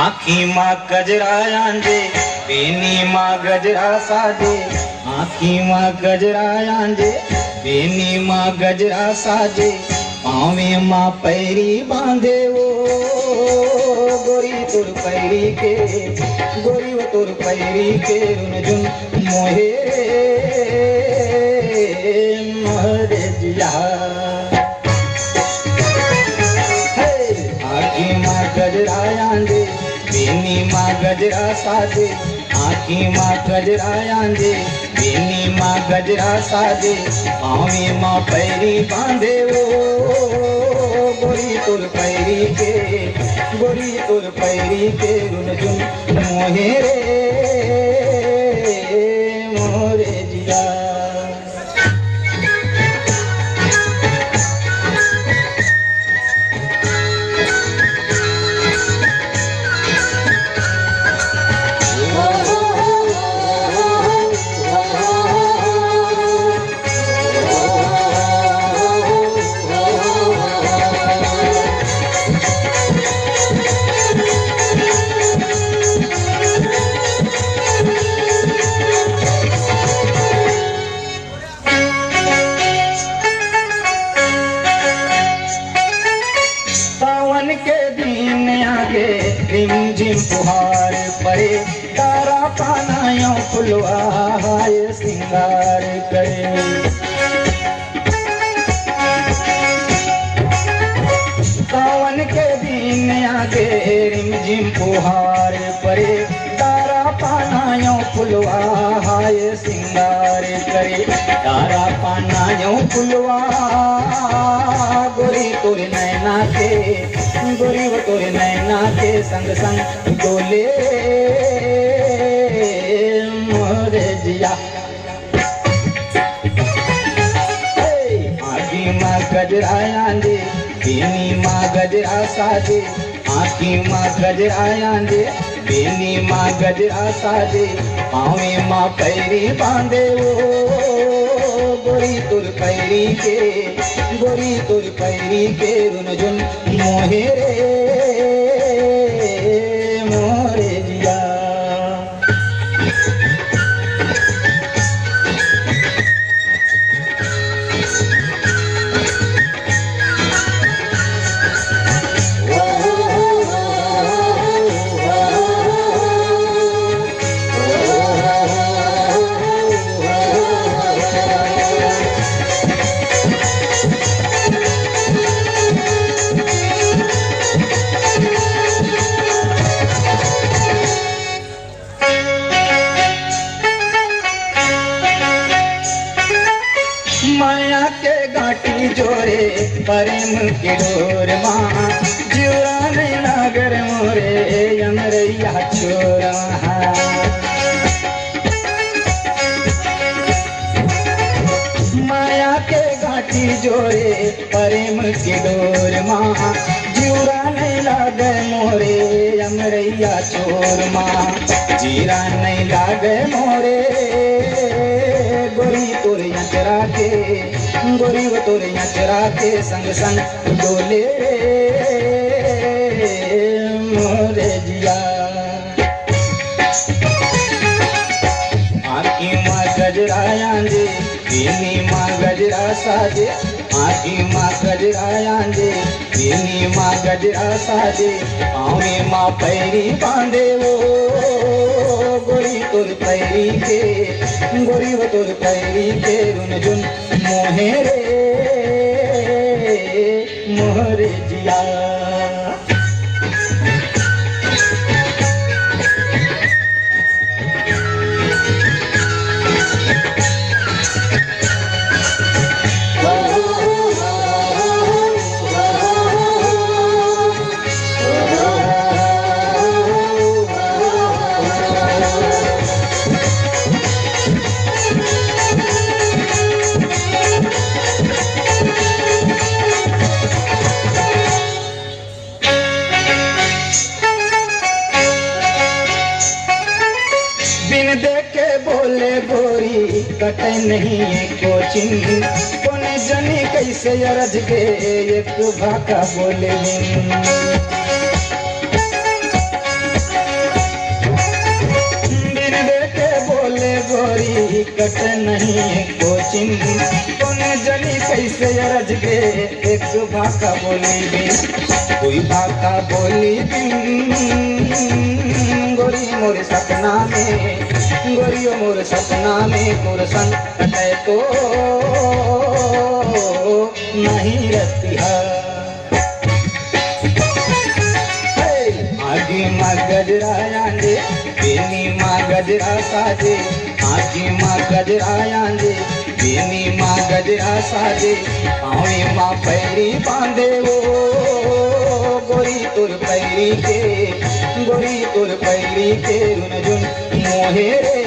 आखी माँ गजरा आंजे बेनी माँ गजरा साजे। आखी माँ गजरा आंजे बेनी माँ गजरा साजे। पावे माँ पैरी बांधे वो गोरी तुर पैरी के, गोरी वो तुर पैरी के रुनझुन मोहे मोहरे जिया। आखी माँ गजरा आंजे बेनी माँ गजरा साजे। आखी माँ गजरा आंजे बेनी माँ गजरा साजे। पावे माँ पैरी बांधे वो गोरी तुर पैरी के, गोरी तुर पैरी के रुनझुन मोहे मोरे जिया। रिमझिम फुहार पड़े तारा पानायों फुलवा हाय सिंगार करे। सावन के दिन आगे रिमझिम फुहार पड़े तारा पानायों फुलवा हाय सिंगार करे। तारा पानायों फुलवा गोरी तोरे नैना के, गोरी वो तोरे नैना के संग संग डोले मोरे जिया। आखी माँ गजरा आंजे बेनी माँ गजरा साजे। आखी माँ गजरा आंजे बेनी माँ गजरा साजे। पावे माँ पैरी बांधे वो गोरी तुर पैरी के, गोरी तुर पैरी के रुनझुन मोहे मोरे जिया। माया के गाटी जोरे प्रेम के डोर माँ जुरा नहीं नागर मोरे यमरैया छोरा। माया के गाटी जोरे प्रेम के डोर माँ जुरा नहीं लागे मोरे यमरैया छोर माँ। जीरा नहीं लागे मोरे गोरी तोरे यचरा के, गोरी वो तोरे यचरा के संग संग डोले मोरे जिया। आखी माँ गजरा आंजे बेनी माँ गजरा साजे। आखी माँ गजरा आंजे बेनी माँ गजरा साजे। पावे माँ पैरी बांधे वो गोरी तुर पैरी के, गोरी वो तुर पैरी के रुनझुन मोहे मोरे जिया। कटे नहीं है कोचिंग कोने जनी कैसे अरज के एक भाका बोले कट नहीं कोचिन कोने जनी कैसे अरज गे एक भाका बोली बिन कोई भाका बोली बिन गोरी मोर सपना में गोरियो मोर सपना में तोर संग कटे तो नहीं रतिहा आगे माँ गजरा आंदे बेनी माँ गजरा साजे आगे माँ गजरा आंदे बेनी माँ गजरा साजे पावे माँ पैरी बांधे वो गोरी तुर पैरी के रुन जुन मोहे रे